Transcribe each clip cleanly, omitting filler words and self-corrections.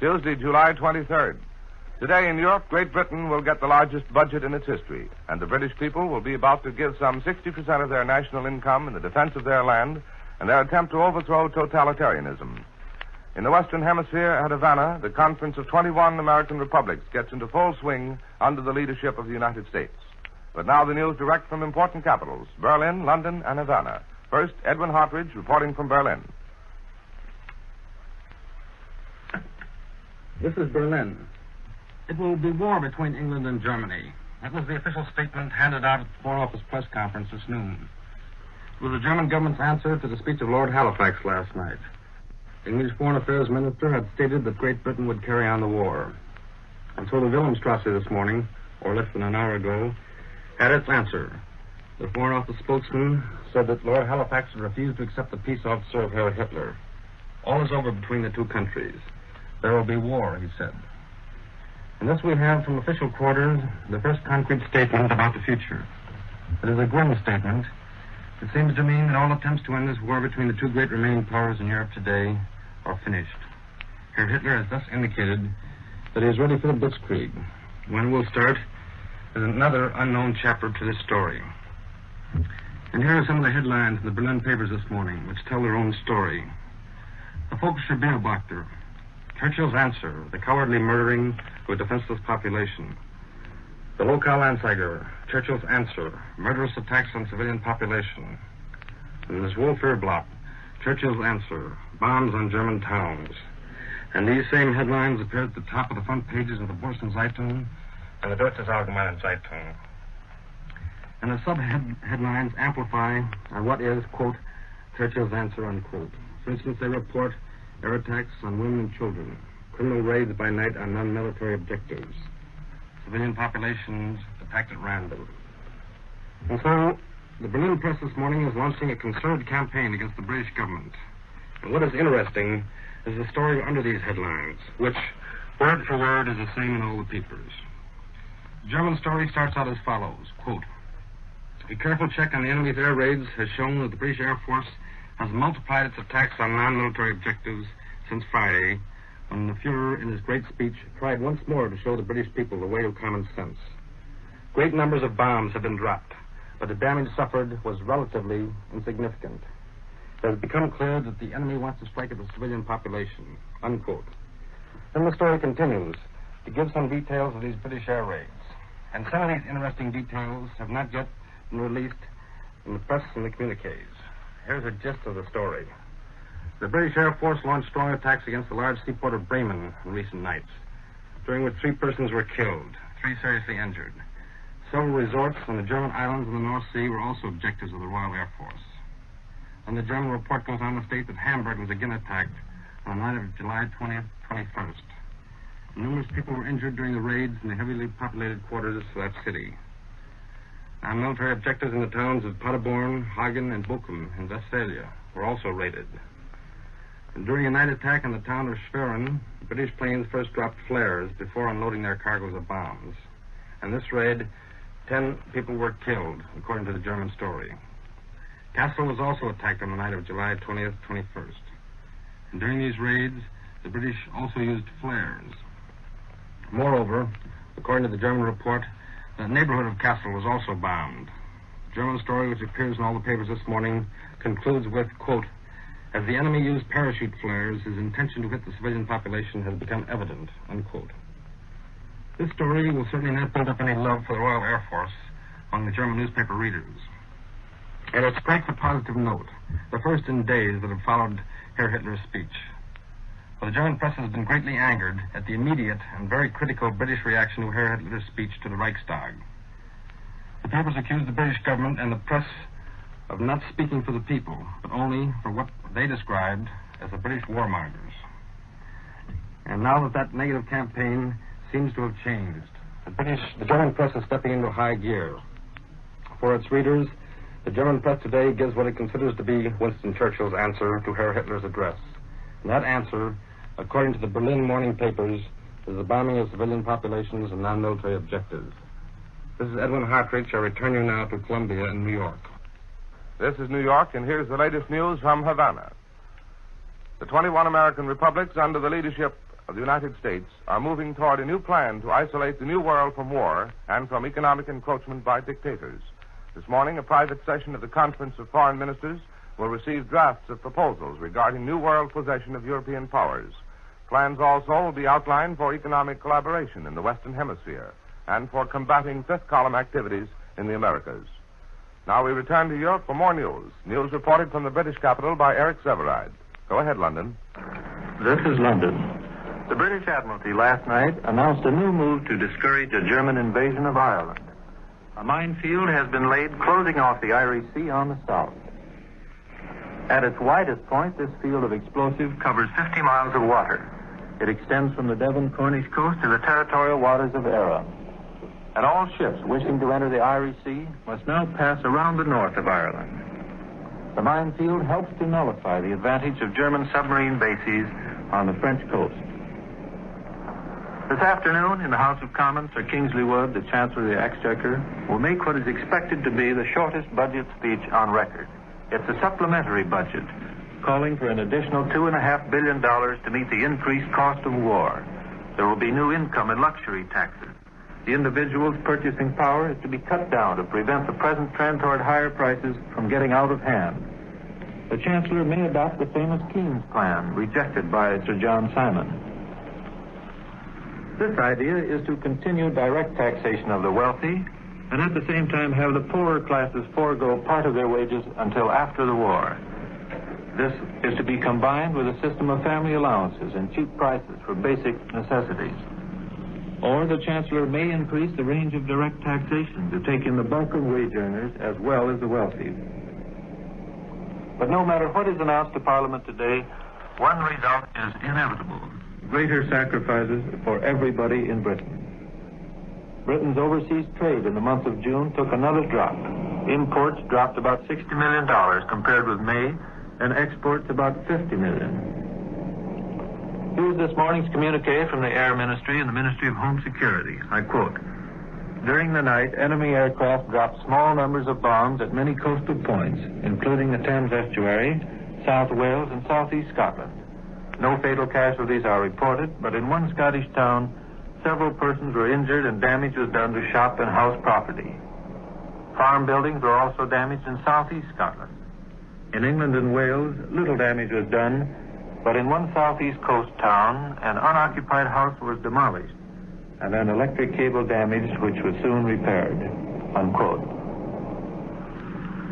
Tuesday, July 23rd. Today in Europe, Great Britain will get the largest budget in its history, and the British people will be about to give some 60% of their national income in the defense of their land and their attempt to overthrow totalitarianism. In the Western Hemisphere, at Havana, the conference of 21 American republics gets into full swing under the leadership of the United States. But now the news direct from important capitals, Berlin, London, and Havana. First, Edwin Hartrich reporting from Berlin. This is Berlin. It will be war between England and Germany. That was the official statement handed out at the Foreign Office press conference this noon. It was the German government's answer to the speech of Lord Halifax last night. The English Foreign Affairs Minister had stated that Great Britain would carry on the war. And so the Wilhelmstrasse this morning, or less than an hour ago, had its answer. The Foreign Office spokesman said that Lord Halifax had refused to accept the peace officer of Herr Hitler. All is over between the two countries. There will be war, he said. And thus we have from official quarters the first concrete statement about the future. It is a grim statement. It seems to mean that all attempts to end this war between the two great remaining powers in Europe today are finished. Herr Hitler has thus indicated that he is ready for the blitzkrieg. When we'll start is another unknown chapter to this story. And here are some of the headlines in the Berlin papers this morning, which tell their own story. The Volksche Beobachter. Churchill's answer, the cowardly murdering of a defenseless population. The Lokalanzeiger, Churchill's answer, murderous attacks on civilian population. And this Wohlführblatt, Churchill's answer, bombs on German towns. And these same headlines appear at the top of the front pages of the Burschen Zeitung and the Deutsche Allgemeine Zeitung. And the sub-headlines amplify on what is, quote, Churchill's answer, unquote. For instance, they report air attacks on women and children, criminal raids by night on non-military objectives, civilian populations attacked at random. And so, the Berlin press this morning is launching a concerted campaign against the British government. And what is interesting is the story under these headlines, which, word for word, is the same in all the papers. The German story starts out as follows, quote, a careful check on the enemy's air raids has shown that the British Air Force has multiplied its attacks on non-military objectives since Friday, when the Fuhrer, in his great speech, tried once more to show the British people the way of common sense. Great numbers of bombs have been dropped, but the damage suffered was relatively insignificant. It has become clear that the enemy wants to strike at the civilian population, unquote. Then the story continues to give some details of these British air raids. And some of these interesting details have not yet been released in the press and the communiques. Here's a gist of the story. The British Air Force launched strong attacks against the large seaport of Bremen in recent nights, during which 3 persons were killed, 3 seriously injured. Several resorts on the German islands in the North Sea were also objectives of the Royal Air Force. And the German report goes on to state that Hamburg was again attacked on the night of July 20th, 21st. Numerous people were injured during the raids in the heavily populated quarters of that city. Non-military objectives in the towns of Paderborn, Hagen, and Bochum in Westphalia were also raided. And during a night attack on the town of Schwerin, British planes first dropped flares before unloading their cargoes of bombs. In this raid, 10 people were killed, according to the German story. Kassel was also attacked on the night of July 20th, 21st. And during these raids, the British also used flares. Moreover, according to the German report, the neighborhood of Kassel was also bombed. The German story, which appears in all the papers this morning, concludes with, quote, as the enemy used parachute flares, his intention to hit the civilian population has become evident, unquote. This story will certainly not build up any love for the Royal Air Force among the German newspaper readers. And it strikes a positive note, the first in days that have followed Herr Hitler's speech. For the German press has been greatly angered at the immediate and very critical British reaction to Herr Hitler's speech to the Reichstag. The papers accuse the British government and the press of not speaking for the people, but only for what they described as the British warmongers. And now that negative campaign seems to have changed, the German press is stepping into high gear. For its readers, the German press today gives what it considers to be Winston Churchill's answer to Herr Hitler's address. And that answer, according to the Berlin morning papers, is the bombing of civilian populations and non-military objectives. This is Edwin Hartrich. I return you now to Columbia in New York. This is New York, and here's the latest news from Havana. The 21 American republics under the leadership of the United States are moving toward a new plan to isolate the New World from war and from economic encroachment by dictators. This morning, a private session of the Conference of Foreign Ministers will receive drafts of proposals regarding New World possession of European powers. Plans also will be outlined for economic collaboration in the Western Hemisphere and for combating fifth column activities in the Americas. Now we return to Europe for more news. News reported from the British capital by Eric Sevareid. Go ahead, London. This is London. The British Admiralty last night announced a new move to discourage a German invasion of Ireland. A minefield has been laid closing off the Irish Sea on the south. At its widest point, this field of explosive covers 50 miles of water. It extends from the Devon-Cornish coast to the territorial waters of Eire. And all ships wishing to enter the Irish Sea must now pass around the north of Ireland. The minefield helps to nullify the advantage of German submarine bases on the French coast. This afternoon, in the House of Commons, Sir Kingsley Wood, the Chancellor of the Exchequer, will make what is expected to be the shortest budget speech on record. It's a supplementary budget, calling for an additional $2.5 billion to meet the increased cost of war. There will be new income and luxury taxes. The individual's purchasing power is to be cut down to prevent the present trend toward higher prices from getting out of hand. The Chancellor may adopt the famous Keynes plan, rejected by Sir John Simon. This idea is to continue direct taxation of the wealthy and at the same time have the poorer classes forego part of their wages until after the war. This is to be combined with a system of family allowances and cheap prices for basic necessities. Or the Chancellor may increase the range of direct taxation to take in the bulk of wage earners as well as the wealthy. But no matter what is announced to Parliament today, one result is inevitable: greater sacrifices for everybody in Britain. Britain's overseas trade in the month of June took another drop. Imports dropped about $60 million compared with May, and exports about $50 million. Here's this morning's communique from the Air Ministry and the Ministry of Home Security. I quote, "During the night, enemy aircraft dropped small numbers of bombs at many coastal points, including the Thames Estuary, South Wales, and southeast Scotland. No fatal casualties are reported, but in one Scottish town, several persons were injured and damage was done to shop and house property. Farm buildings were also damaged in southeast Scotland. In England and Wales, little damage was done, but in one southeast coast town, an unoccupied house was demolished and an electric cable damaged, which was soon repaired." Unquote.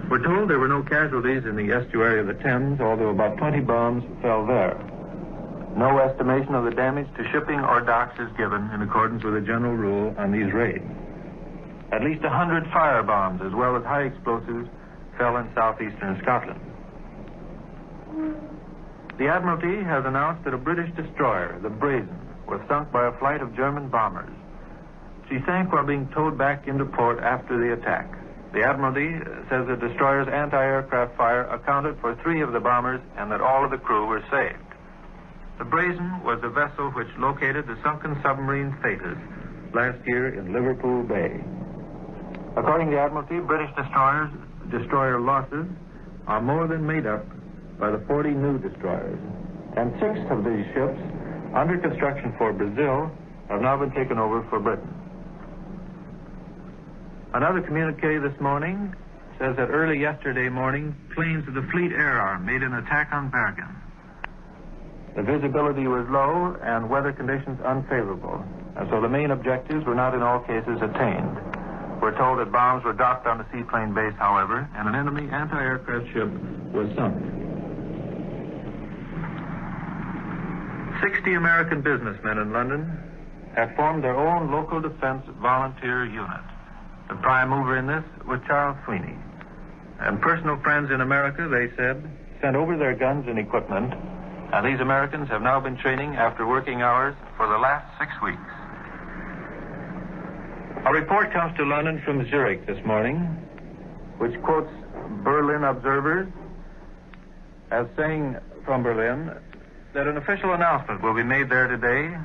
We're told there were no casualties in the estuary of the Thames, although about 20 bombs fell there. No estimation of the damage to shipping or docks is given in accordance with the general rule on these raids. At least 100 fire bombs, as well as high explosives, fell in southeastern Scotland. The Admiralty has announced that a British destroyer, the Brazen, was sunk by a flight of German bombers. She sank while being towed back into port after the attack. The Admiralty says the destroyer's anti-aircraft fire accounted for 3 of the bombers and that all of the crew were saved. The Brazen was the vessel which located the sunken submarine Thetis last year in Liverpool Bay. According to the Admiralty, British destroyer losses are more than made up by the 40 new destroyers. And 6 of these ships, under construction for Brazil, have now been taken over for Britain. Another communique this morning says that early yesterday morning, planes of the Fleet Air Arm made an attack on Bergen. The visibility was low and weather conditions unfavorable, and so the main objectives were not in all cases attained. We're told that bombs were dropped on the seaplane base, however, and an enemy anti-aircraft ship was sunk. 60 American businessmen in London have formed their own local defense volunteer unit. The prime mover in this was Charles Sweeney. And personal friends in America, they said, sent over their guns and equipment, and these Americans have now been training after working hours for the last 6 weeks. A report comes to London from Zurich this morning, which quotes Berlin observers as saying from Berlin that an official announcement will be made there today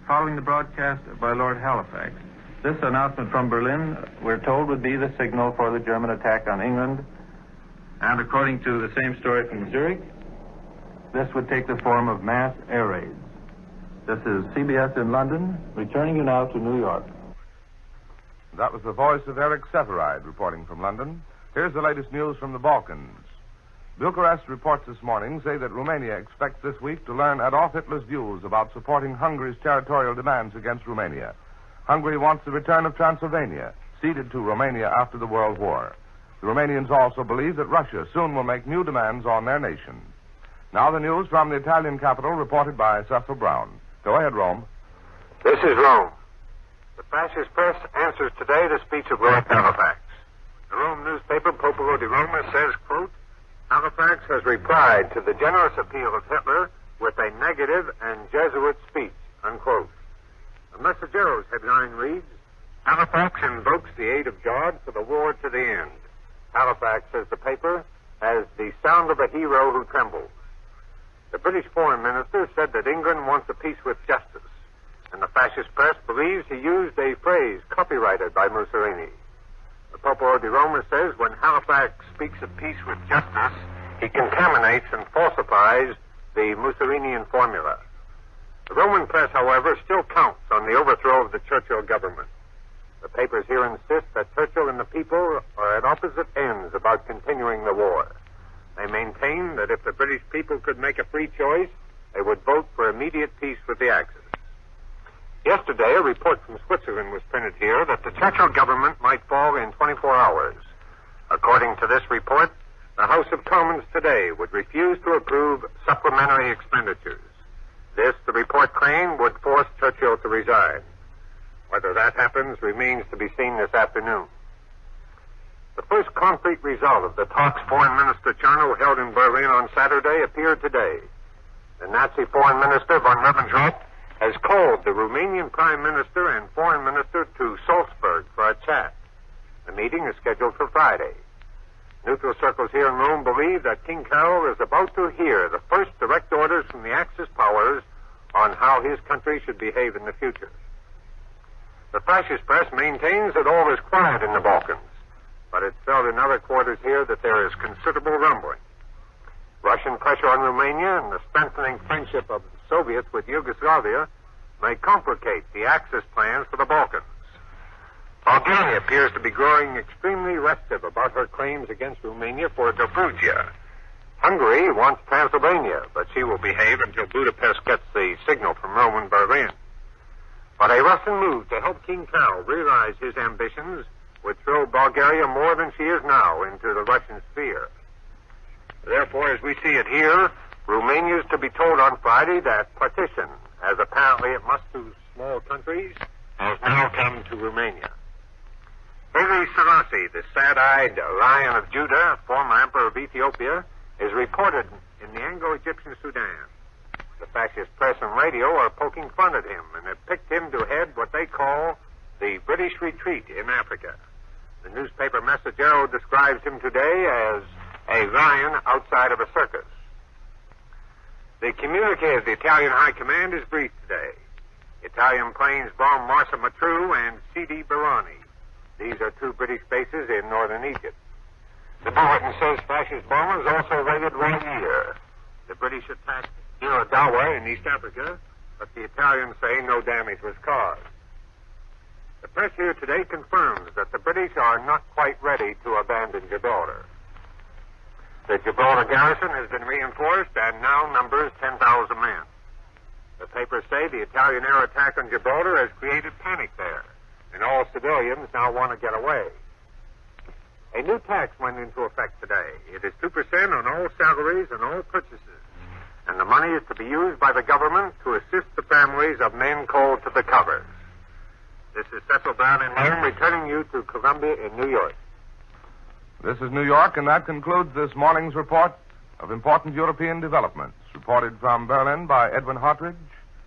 following the broadcast by Lord Halifax. This announcement from Berlin, we're told, would be the signal for the German attack on England. And according to the same story from Zurich, this would take the form of mass air raids. This is CBS in London, returning you now to New York. That was the voice of Eric Sevareid reporting from London. Here's the latest news from the Balkans. Bucharest reports this morning say that Romania expects this week to learn Adolf Hitler's views about supporting Hungary's territorial demands against Romania. Hungary wants the return of Transylvania, ceded to Romania after the World War. The Romanians also believe that Russia soon will make new demands on their nation. Now the news from the Italian capital, reported by Cecil Brown. Go ahead, Rome. This is Rome. The fascist press answers today the speech of Lord Halifax. The Rome newspaper, Popolo di Roma, says, quote, Halifax has replied to the generous appeal of Hitler with a negative and Jesuit speech, unquote. The Messageiro's headline reads, Halifax invokes the aid of God for the war to the end. Halifax, says the paper, has the sound of a hero who trembles. The British foreign minister said that England wants a peace with justice, and the fascist press believes he used a phrase copyrighted by Mussolini. The Popolo di Roma says when Halifax speaks of peace with justice, he contaminates and falsifies the Mussolinian formula. The Roman press, however, still counts on the overthrow of the Churchill government. The papers here insist that Churchill and the people are at opposite ends about continuing the war. They maintain that if the British people could make a free choice, they would vote for immediate peace with the Axis. Yesterday, a report from Switzerland was printed here that the Churchill government might fall in 24 hours. According to this report, the House of Commons today would refuse to approve supplementary expenditures. This, the report claimed, would force Churchill to resign. Whether that happens remains to be seen this afternoon. The first concrete result of the talks Foreign Minister Charnow held in Berlin on Saturday appeared today. The Nazi Foreign Minister von Ribbentrop has called the Romanian Prime Minister and Foreign Minister to Salzburg for a chat. The meeting is scheduled for Friday. Neutral circles here in Rome believe that King Carol is about to hear the first direct orders from the Axis powers on how his country should behave in the future. The fascist press maintains that all is quiet in the Balkans, but it's felt in other quarters here that there is considerable rumbling. Russian pressure on Romania and the strengthening friendship of the Soviets with Yugoslavia may complicate the Axis plans for the Balkans. Bulgaria appears to be growing extremely restive about her claims against Romania for Dobruja. Hungary wants Transylvania, but she will behave until Budapest gets the signal from Rome and Berlin. But a Russian move to help King Carol realize his ambitions would throw Bulgaria more than she is now into the Russian sphere. Therefore, as we see it here, Romania is to be told on Friday that partition, as apparently it must to small countries, has now come to Romania. Haile Selassie, the sad-eyed Lion of Judah, former emperor of Ethiopia, is reported in the Anglo-Egyptian Sudan. The fascist press and radio are poking fun at him and have picked him to head what they call the British retreat in Africa. The newspaper Messaggero describes him today as a lion outside of a circus. The communique of the Italian High Command is brief today. Italian planes bomb Marsa Matruh and Sidi Barrani. These are two British bases in northern Egypt. The bulletin says fascist bombers also raided Rainier. The British attacked Iradawa in East Africa, but the Italians say no damage was caused. The press here today confirms that the British are not quite ready to abandon Gibraltar. The Gibraltar garrison has been reinforced and now numbers 10,000 men. The papers say the Italian air attack on Gibraltar has created panic there, and all civilians now want to get away. A new tax went into effect today. It is 2% on all salaries and all purchases, and the money is to be used by the government to assist the families of men called to the covers. This is Cecil Brown in Rome, returning you to Columbia in New York. This is New York, and that concludes this morning's report of important European developments. Reported from Berlin by Edwin Hartrich,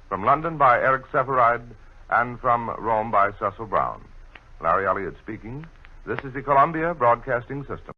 from London by Eric Sevareid, and from Rome by Cecil Brown. Larry Elliott speaking. This is the Columbia Broadcasting System.